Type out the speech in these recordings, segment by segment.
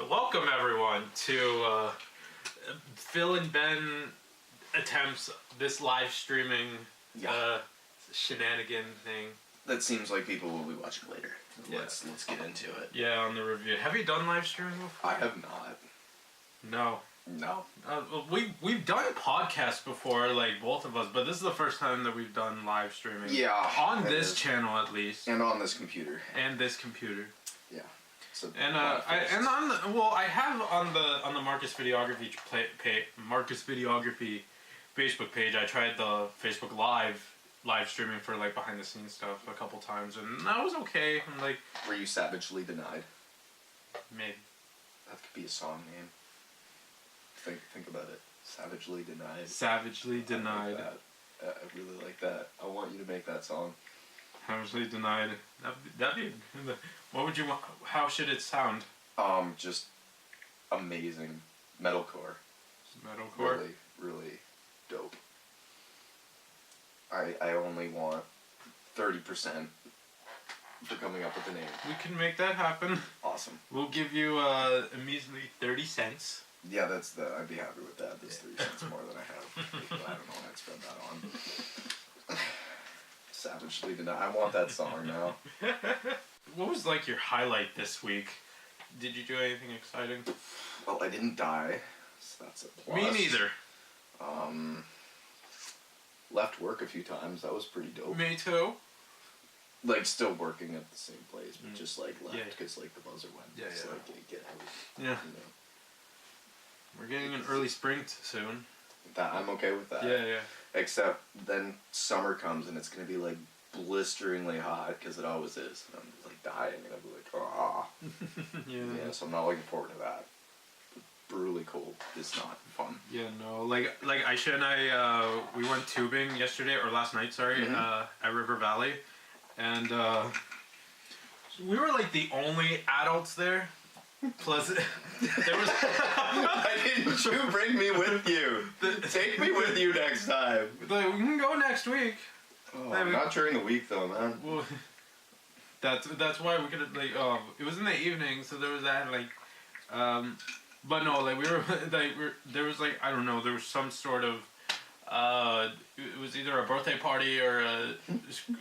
So welcome everyone to Phil and Ben attempts this live streaming shenanigan thing. That seems like people will be watching later. Yeah. Let's get into it. Yeah, on the review. Have you done live streaming before? I have not. No. No. Well, we've done podcasts before, like both of us, but this is the first time that we've done live streaming. Yeah. On this channel, at least. And on this computer. And this computer. Yeah. I have on the Marques Videography Marques Videography Facebook page. I tried the Facebook live streaming for like behind the scenes stuff a couple times, and that was okay. I'm like, were you savagely denied? Maybe. That could be a song name. Think about it. Savagely denied. Savagely denied. I like that. I really like that. I want you to make that song. Savagely denied. That'd be. What would you want? How should it sound? Just amazing metalcore. Metalcore. Really, really dope. I only want 30% for coming up with the name. We can make that happen. Awesome. We'll give you a measly 30 cents. Yeah, I'd be happy with that. That's 30 cents more than I have. I don't know what I'd spend that on. Savagely denied. I want that song now. What was like your highlight this week? Did you do anything exciting? Well, I didn't die, so that's a plus. Me neither. Left work a few times. That was pretty dope. Me too. Like still working at the same place, but just like left because like the buzzer went. Yeah, it's yeah. Like get out. Yeah. You know. We're getting an early spring soon. That I'm okay with that. Yeah, yeah. Except then summer comes and it's gonna be like blisteringly hot because it always is. And I'm like dying and I'll be like, ah. Yeah. Yeah. So I'm not looking forward to that. Brutally cold is not fun. Yeah, no. Like Aisha and I, we went tubing yesterday or last night. Sorry, at River Valley, and we were like the only adults there. Plus, there was. Why didn't you bring me with you? Take me with you next time. Like, we can go next week. Oh, not during the week though, man. Well, that's why we could like. It was in the evening, so there was that like. But no, like we were like there was like I don't know, there was some sort of. It was either a birthday party or a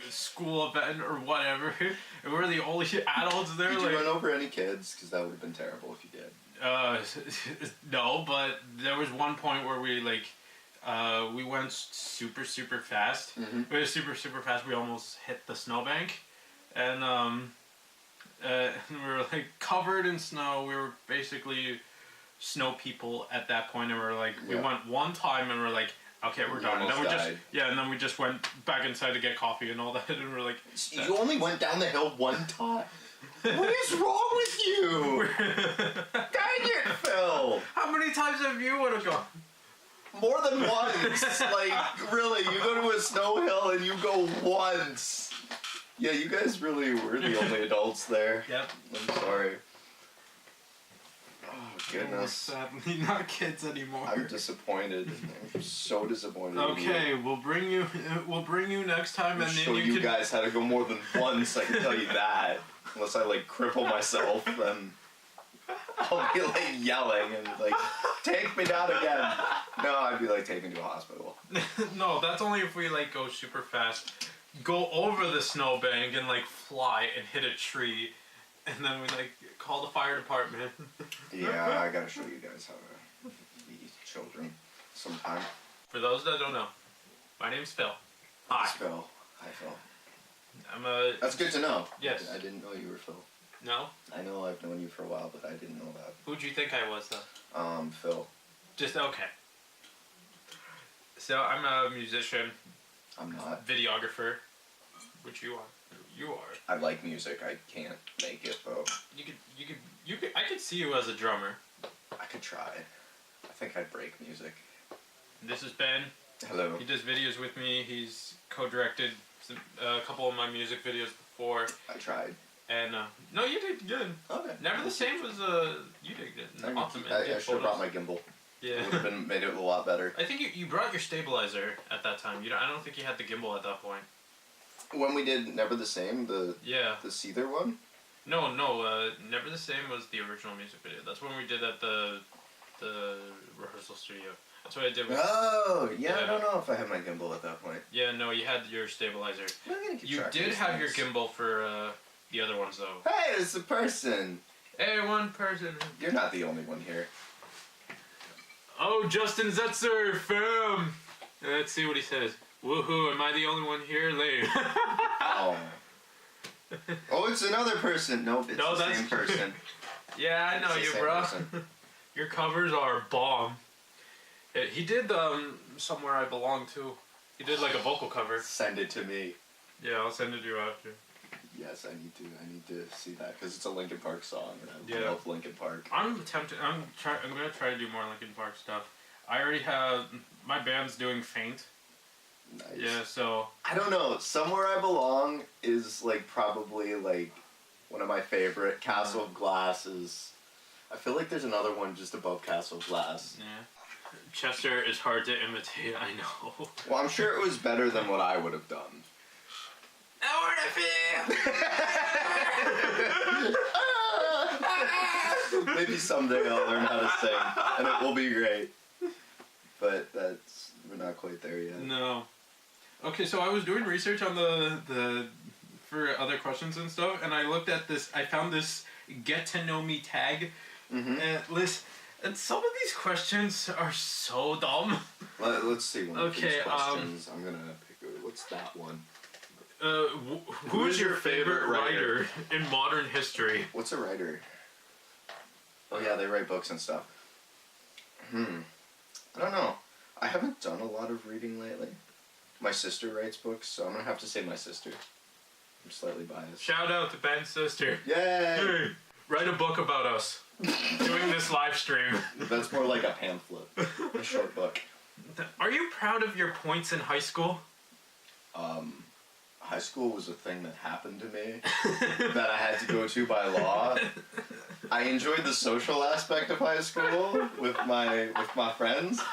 school event or whatever. And we were the only adults there. Did you run over any kids? Because that would have been terrible if you did. No, but there was one point where we like, we went super fast. We were super fast. We almost hit the snowbank, and we were like covered in snow. We were basically snow people at that point, and we were like, we went one time, and we're like. Okay, we're done. And then we just went back inside to get coffee and all that, and we're like. You only went down the hill one time. What is wrong with you? Dang it, Phil! How many times have you would have gone? More than once. Like really, you go to a snow hill and you go once. Yeah, you guys really were the only adults there. Yep. I'm sorry. Oh goodness. Sadly, not kids anymore. I'm disappointed. I'm so disappointed. Okay, we'll bring you next time, and then show you guys how to go more than once. I can tell you that. Unless I like cripple myself, then I'll be like yelling and like, take me down again. No, I'd be like, take me to a hospital. No, that's only if we like go super fast, go over the snowbank and like fly and hit a tree. And then we like call the fire department. Yeah, I gotta show you guys how to be children sometime. For those that don't know, my name's Phil. Hi. It's Phil. Hi, Phil. I'm That's good to know. Yes. I didn't know you were Phil. No? I know I've known you for a while, but I didn't know that. Who'd you think I was though? Phil. Just okay. So I'm a musician. I'm not. Videographer. Which you are. You are. I like music. I can't make it though. You could. I could see you as a drummer. I could try. I think I'd break music. This is Ben. Hello. He does videos with me. He's co-directed a couple of my music videos before. I tried. And no, you did good. Okay. Never the Same was you did good. Awesome. I should have brought my gimbal. Yeah. It would have made it a lot better. I think you brought your stabilizer at that time. I don't think you had the gimbal at that point. When we did Never the Same, the Yeah. the Seether one? No, Never the Same was the original music video. That's when we did at the rehearsal studio. That's what I did with... Oh, yeah, I don't know if I had my gimbal at that point. Yeah, no, you had your stabilizer. You did have your gimbal for the other ones, though. Hey, it's a person! Hey, one person. You're not the only one here. Oh, Justin Zetzer, fam! Let's see what he says. Woohoo, am I the only one here? Lame. Oh. Oh, it's another person. Nope, it's the same person. Yeah, I know you, bro. Your covers are bomb. Yeah, he did Somewhere I Belong too. He did like a vocal cover. Send it to me. Yeah, I'll send it to you after. Yes, I need to see that because it's a Linkin Park song and I love Linkin Park. I'm gonna try to do more Linkin Park stuff. I already have my band's doing Faint. Nice. Yeah, so I don't know. Somewhere I Belong is like probably like one of my favorite. Castle of Glass is. I feel like there's another one just above Castle of Glass. Yeah. Chester is hard to imitate. I know. Well, I'm sure it was better than what I would have done. I wanna feel. Maybe someday I'll learn how to sing, and it will be great. But we're not quite there yet. No. Okay, so I was doing research on the for other questions and stuff, and I looked at this. I found this Get to Know Me tag, and some of these questions are so dumb. Let's see one of these questions. I'm gonna pick. What's that one? Who is your favorite writer in modern history? What's a writer? Oh yeah, they write books and stuff. I don't know. I haven't done a lot of reading lately. My sister writes books, so I'm gonna have to say my sister. I'm slightly biased. Shout out to Ben's sister. Yay! Hey, write a book about us. Doing this live stream. That's more like a pamphlet. A short book. Are you proud of your points in high school? High school was a thing that happened to me that I had to go to by law. I enjoyed the social aspect of high school with my friends,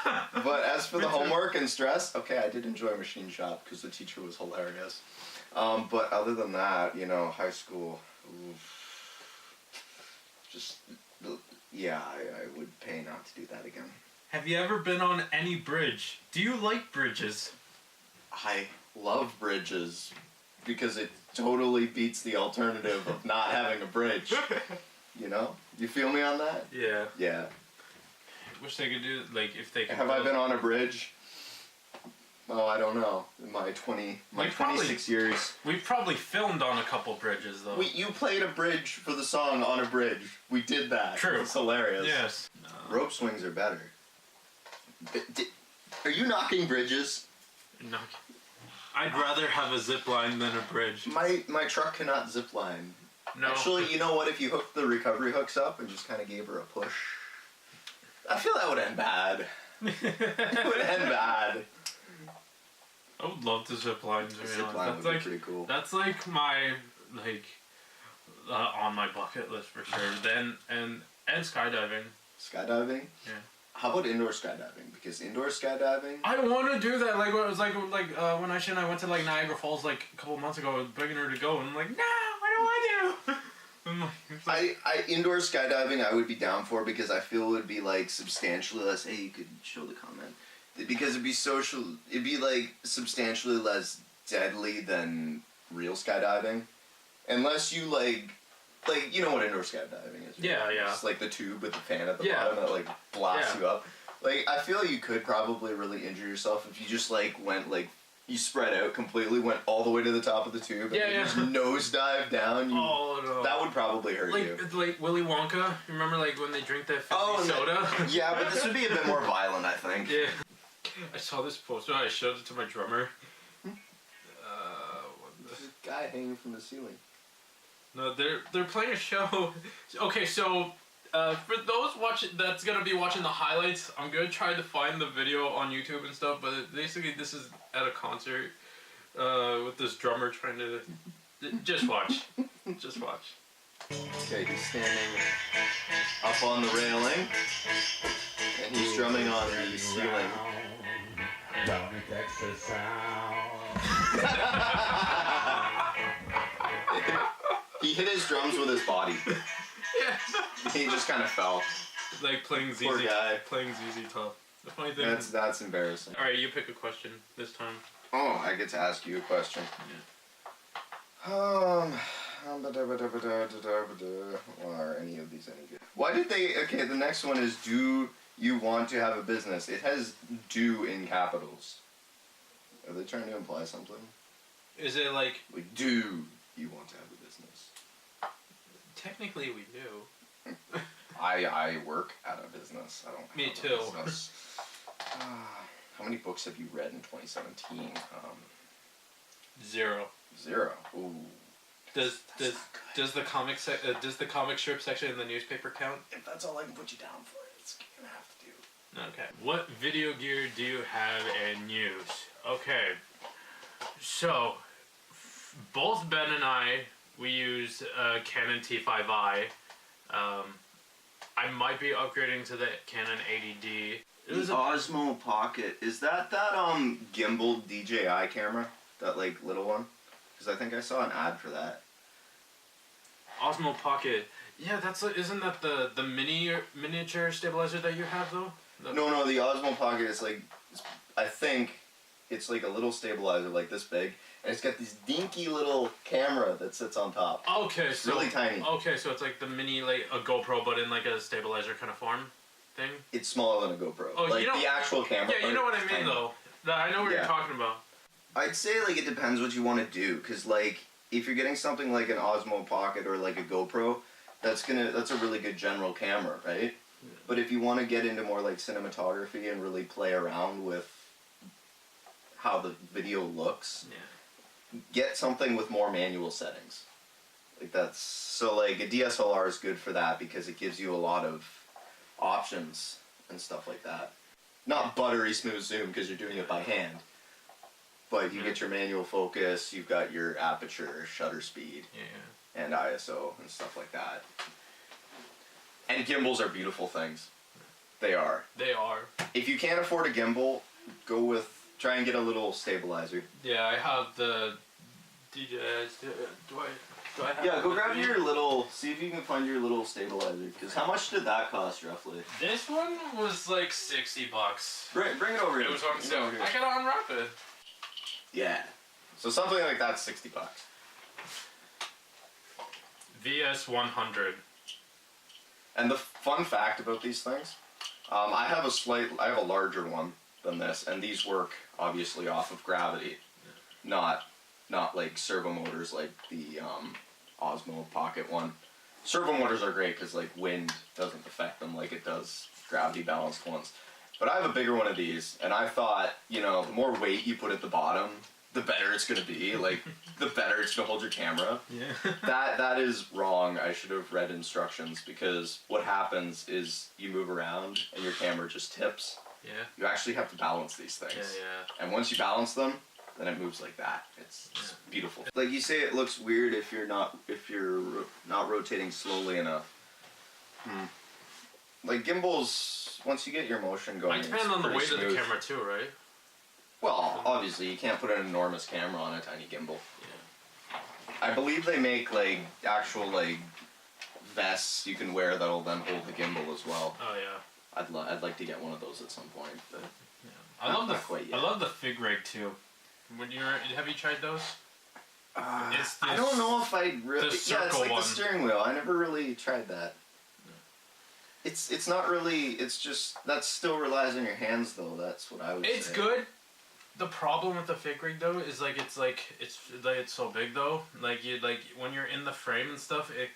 but as for the homework and stress, okay, I did enjoy machine shop because the teacher was hilarious. But other than that, high school, I would pay not to do that again. Have you ever been on any bridge? Do you like bridges? I love bridges because it totally beats the alternative of not having a bridge. You feel me on that? Yeah. Yeah. Wish they could do if they could. Have I been on a bridge? Oh, I don't know. In my 26 years. We've probably filmed on a couple bridges though. You played a bridge for the song On a Bridge. We did that. True. It's hilarious. Yes. Rope swings are better. Are you knocking bridges? No. I'd rather have a zip line than a bridge. My truck cannot zip line. No. Actually, you know what? If you hooked the recovery hooks up and just kind of gave her a push, I feel that would end bad. It would end bad. I would love to zip line. Zip line would be pretty cool. That's like my on my bucket list for sure. Then and skydiving. Skydiving? Yeah. How about indoor skydiving? Because indoor skydiving... I want to do that. Like, it was when Aisha and I went to, Niagara Falls, a couple months ago. I was begging her to go, and I'm like, no, what do I do? Indoor skydiving I would be down for because I feel it would be, substantially less... Hey, you could show the comment. Because it'd be substantially less deadly than real skydiving. Unless you, you know what indoor skydiving is, right? Yeah. Just the tube with the fan at the bottom that blasts you up. I feel you could probably really injure yourself if you just went you spread out completely, went all the way to the top of the tube, and just nosedive down. No. That would probably hurt you. Like Willy Wonka. You remember when they drink that fizzy soda? Yeah, but this would be a bit more violent, I think. Yeah. I saw this poster. I showed it to my drummer. There's a guy hanging from the ceiling. No, they're playing a show. Okay, so for those that's gonna be watching the highlights, I'm gonna try to find the video on YouTube and stuff. But basically, this is at a concert with this drummer trying to just watch, just watch. Okay, he's standing up on the railing, and he's drumming on the ceiling. He hit his drums with his body. Yeah. He just kind of fell. Like playing ZZ. Poor guy. Playing ZZ Top. The funny thing. That's embarrassing. All right, you pick a question this time. Oh, I get to ask you a question. Yeah. Well, are any of these any good? Why did they? Okay, the next one is, do you want to have a business? It has "do" in capitals. Are they trying to imply something? Is it like do you want to have a business? Technically, we do. I work at a business. I don't. Me have too. A business. How many books have you read in 2017? 0. 0. Ooh. Does the comic does the comic strip section in the newspaper count? If that's all I can put you down for, it's gonna have to do. Okay. What video gear do you have and use? Okay. So, both Ben and we use Canon T5i. I might be upgrading to the Canon 80D. It was Osmo Pocket. Is that gimbal DJI camera? That like little one? Because I think I saw an ad for that. Osmo Pocket. Yeah, isn't that the miniature stabilizer that you have though? No, the Osmo Pocket is like, I think it's like a little stabilizer like this big, and it's got this dinky little camera that sits on top. Okay, it's really tiny. Okay, so it's like the mini, like a GoPro, but in like a stabilizer kind of form thing. It's smaller than a GoPro. Oh, like the actual camera. Yeah, you know what I mean tiny. though. I know what you're talking about. I'd say like it depends what you want to do, because like if you're getting something like an Osmo Pocket or like a GoPro, that's a really good general camera, right? Yeah. But if you want to get into more like cinematography and really play around with how the video looks, get something with more manual settings. Like like a DSLR is good for that because it gives you a lot of options and stuff like that. Not buttery smooth zoom because you're doing it by hand. But you get your manual focus, you've got your aperture, shutter speed, and ISO and stuff like that. And gimbals are beautiful things. They are. They are. If you can't afford a gimbal, try and get a little stabilizer. Yeah, I have the DJI. Do I have? Yeah, go grab your little. See if you can find your little stabilizer. Because how much did that cost roughly? This one was like $60. Bring it over here. It was on sale. I got it on Rapid. Yeah. So something like that's $60. VS100. And the fun fact about these things, I have a larger one than this, and these work obviously off of gravity, not like servo motors like the Osmo Pocket one. Servo motors are great because like wind doesn't affect them like it does gravity balanced ones. But I have a bigger one of these, and I thought, the more weight you put at the bottom, the better it's gonna be. Like, the better it's gonna hold your camera. Yeah. That is wrong. I should have read instructions, because what happens is you move around and your camera just tips. Yeah. You actually have to balance these things. Yeah. And once you balance them, then it moves like that. It's beautiful. Like you say, it looks weird if you're not rotating slowly enough. Like gimbals, once you get your motion going, it depends on the weight of the camera too, right? Well, obviously you can't put an enormous camera on a tiny gimbal. Yeah. I believe they make like actual like vests you can wear that'll then hold the gimbal as well. Oh yeah. I'd like to get one of those at some point, but I love the fig rig too. Have you tried those? I don't know if I really. It's like the steering wheel. I never really tried that. It's not really. It's just that still relies on your hands though. That's what I would say. It's good. The problem with the fig rig though is it's so big though. Like when you're in the frame and stuff, it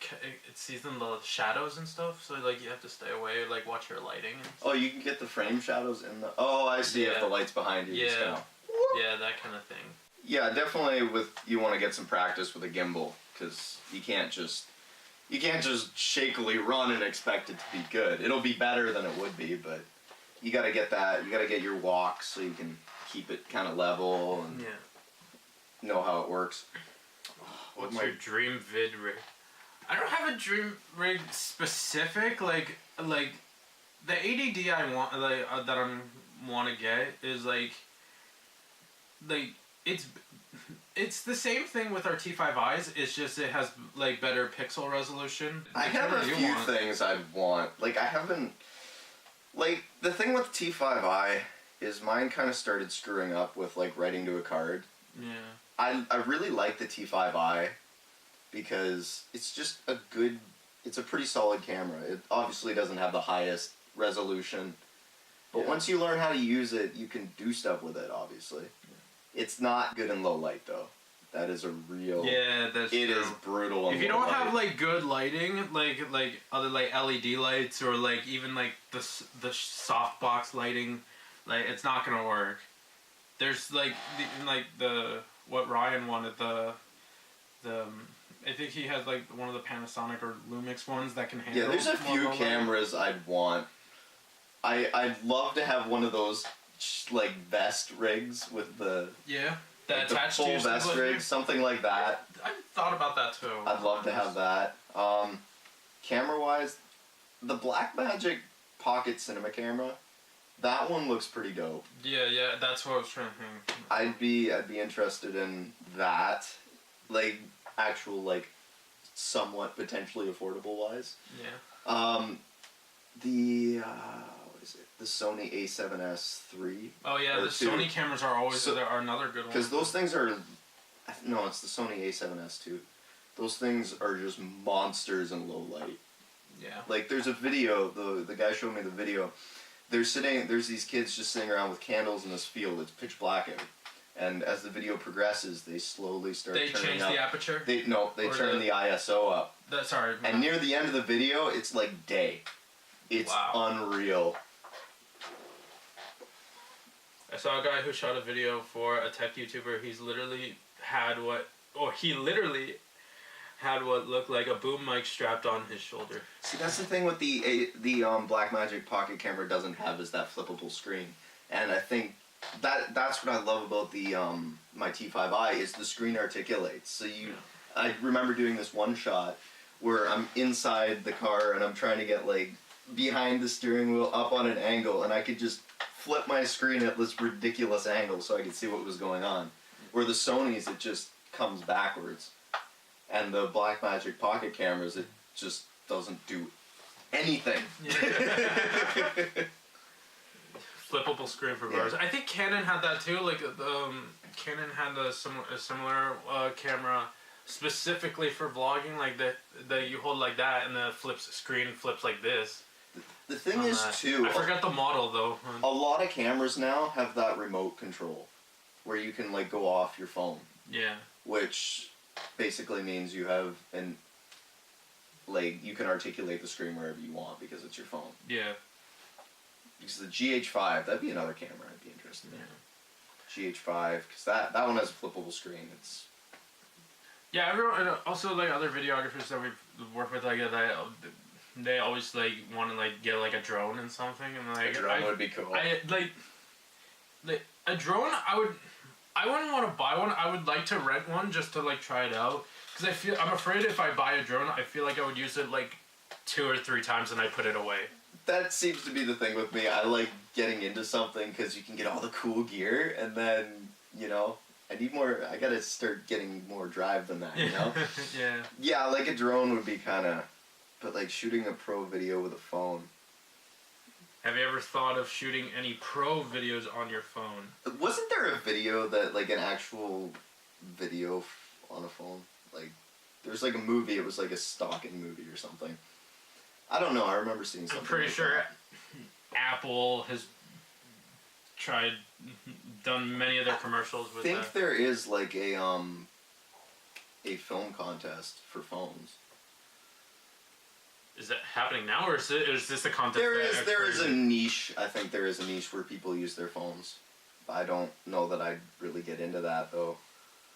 sees in the shadows and stuff. So like you have to stay away. Like watch your lighting. Oh, you can get the frame shadows in the. Oh, I see. If the light's behind you. Yeah. Yeah, that kind of thing. Yeah, definitely. You want to get some practice with a gimbal, because you can't just shakily run and expect it to be good. It'll be better than it would be, but you got to get that. You got to get your walks so you can keep it kind of level and know how it works. What's your dream vid rig? I don't have a dream rig specific. Like the ADD I want, that I want to get is like it's it's the same thing with our T5Is. It's just it has like better pixel resolution. I have a few want. things I'd want. Like I haven't. Like the thing with T5i is mine kind of started screwing up with like writing to a card. Yeah. I really like the T5i because it's just a good. It's a pretty solid camera. It obviously doesn't have the highest resolution, but once you learn how to use it, you can do stuff with it. Obviously, it's not good in low light though. That is a real. Yeah, that's true. It is brutal. If you don't have like good lighting, like other like LED lights or like even like the softbox lighting, like it's not gonna work. There's like the what Ryan wanted the I think he has like one of the Panasonic or Lumix ones that can handle. Yeah, there's a few cameras I'd want. I'd love to have one of those like vest rigs with the that like attached the full to vest rig, something like that. I thought about that too. I'd love to have that. Camera wise, the Blackmagic Pocket Cinema camera, that one looks pretty dope. Yeah, that's what I was trying to think. I'd be interested in that, like actual like somewhat potentially affordable wise. Yeah. What is it? The Sony A7S III. Oh yeah, the Sony cameras are always are another good one. Because those things are, no, it's the Sony A7S II. Those things are just monsters in low light. Yeah. Like there's a video, the guy showed me the video. There's these kids just sitting around with candles in this field. It's pitch black out. And as the video progresses, they slowly start turning up. They change the aperture? They turn the ISO up. Sorry. And near the end of the video, it's like day. It's unreal. I saw a guy who shot a video for a tech YouTuber. He literally had what looked like a boom mic strapped on his shoulder. See, that's the thing with the Blackmagic Pocket camera doesn't have is that flippable screen, and I think that's what I love about the my T5i is the screen articulates. So I remember doing this one shot where I'm inside the car and I'm trying to get like behind the steering wheel up on an angle, and I could just flip my screen at this ridiculous angle so I could see what was going on. Where the Sonys, it just comes backwards. And the Blackmagic Pocket cameras, it just doesn't do anything. Flippable screen for cars. I think Canon had that too. Like Canon had a similar camera specifically for vlogging. Like that you hold like that, and the screen flips like this. The thing is too. I forgot the model though. A lot of cameras now have that remote control, where you can like go off your phone. Yeah. Which basically means you have you can articulate the screen wherever you want because it's your phone. Yeah. Because the GH5, that'd be another camera I'd be interested in. GH5, because that one has a flippable screen. It's. Yeah, everyone, also like other videographers that we've worked with, like they always like want to like get like a drone and something, and like a drone would be cool. Like a drone, I wouldn't want to buy one. I would like to rent one just to like try it out, because I'm afraid if I buy a drone, I feel like I would use it like 2 or 3 times and I put it away. That seems to be the thing with me. I like getting into something because you can get all the cool gear, and then I need more. I gotta start getting more drive than that. Yeah. Yeah, like a drone would be kind of, but like shooting a pro video with a phone. Have you ever thought of shooting any pro videos on your phone? Wasn't there a video that, like, an actual video on a phone? Like, there was, like, a movie. It was, like, a stalking movie or something. I don't know. I remember seeing something. I'm pretty sure Apple has done many of their commercials with that. I think there is, like, a film contest for phones. Is that happening now, or is this a contest? There is a niche. I think there is a niche where people use their phones. I don't know that I'd really get into that, though.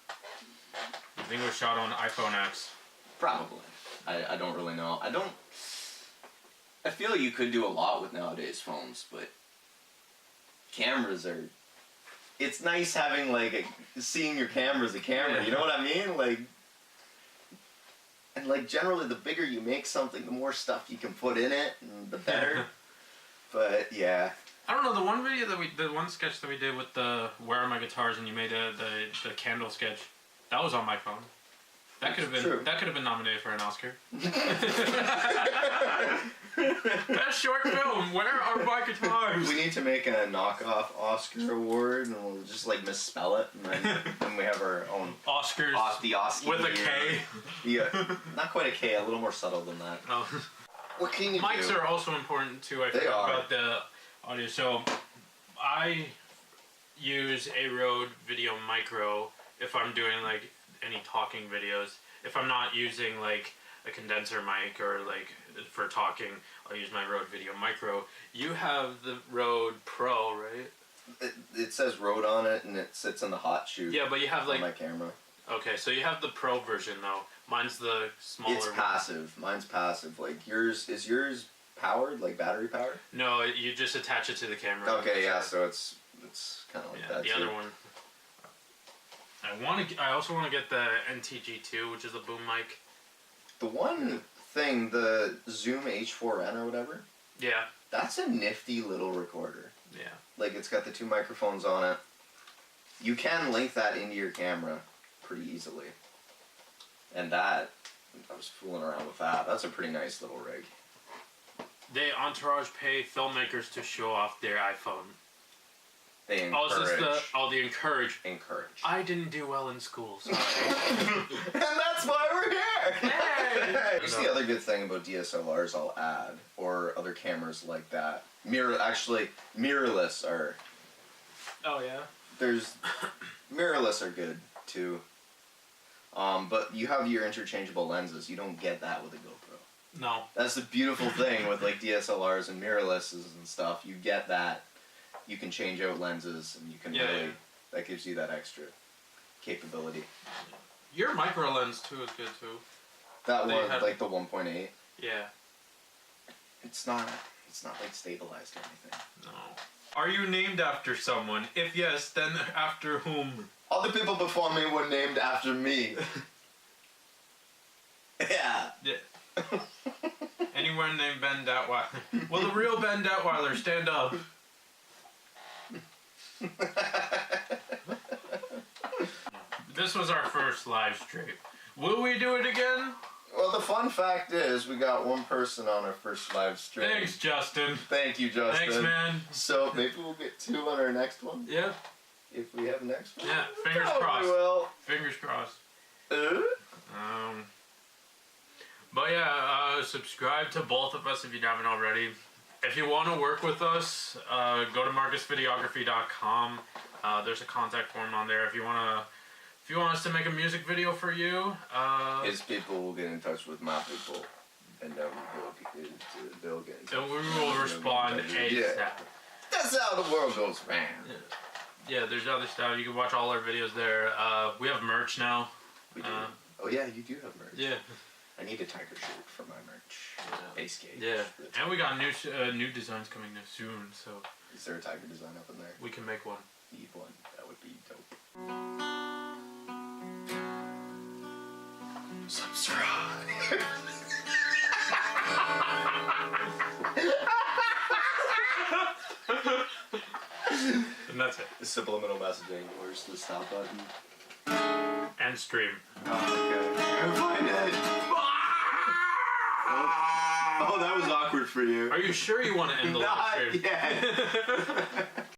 I think it was shot on iPhone X. Probably. I don't really know. I feel you could do a lot with nowadays phones, but cameras are... It's nice having, like, seeing your camera as a camera, you know what I mean? Like... And, like, generally, the bigger you make something, the more stuff you can put in it, and the better. But, yeah. I don't know, the one video that the one sketch that we did with the Where Are My Guitars and you made the candle sketch, that was on my phone. That could have been nominated for an Oscar. Best short film. Where are my guitars? We need to make a knockoff Oscar award, and we'll just like misspell it, and then we have our own Oscars. The Oscar with a K. Yeah, not quite a K. A little more subtle than that. Oh. What can you Mics do? are also important too. I forgot about the audio. So I use a Rode Video Micro if I'm doing like any talking videos. If I'm not using like a condenser mic or like for talking, I'll use my Rode Video Micro. You have the Rode Pro, right? It says Rode on it, and it sits in the hot chute. Yeah, but you have like on my camera. Okay, so you have the Pro version though. Mine's the smaller. It's passive. Mine's passive. Like yours is powered, like battery powered? No, you just attach it to the camera. Okay, yeah. So it's kind of like that. The other one. I also want to get the NTG2, which is a boom mic. The one thing, the Zoom H4n or whatever. Yeah. That's a nifty little recorder. Yeah. Like it's got the 2 microphones on it. You can link that into your camera pretty easily. And that, I was fooling around with that. That's a pretty nice little rig. They Entourage pay filmmakers to show off their iPhone. They encourage. They encourage. Encourage. I didn't do well in school, sorry. And that's why we're here! Hey! Here's the other good thing about DSLRs I'll add, or other cameras like that. Mirrorless are... Oh, yeah? Mirrorless are good, too. But you have your interchangeable lenses. You don't get that with a GoPro. No. That's the beautiful thing with like DSLRs and mirrorlesses and stuff. You get that. You can change out lenses, and you can really... That gives you that extra capability. Your micro lens, too, is good, too. That one, like the 1.8? Yeah. It's not like stabilized or anything. No. Are you named after someone? If yes, then after whom? All the people before me were named after me. Yeah. Anyone named Ben Datweiler? Will the real Ben Datweiler stand up? This was our first live stream. Will we do it again? Well, the fun fact is we got one person on our first live stream. Thanks, Justin. Thank you, Justin. Thanks, man. So maybe we'll get 2 on our next one. Yeah. If we have next one. Yeah. Fingers crossed. We will. Fingers crossed. But yeah, subscribe to both of us if you haven't already. If you want to work with us, go to marquesvideography.com. There's a contact form on there if you want us to make a music video for you. His people will get in touch with my people, and they'll get in touch. And we will respond ASAP. Yeah. That's how the world goes round. Yeah, there's other stuff. You can watch all our videos there. We have merch now. We do. Oh yeah, you do have merch. Yeah. I need a tiger shirt for my merch. Base gauge. Yeah. And we got new designs coming soon, so. Is there a tiger design up in there? We can make one. Need one. That would be dope. Subscribe. And that's it. The subliminal messaging. Where's the stop button? And stream. Oh, okay. Find it. Oh, that was awkward for you. Are you sure you want to end the live stream? Not yet.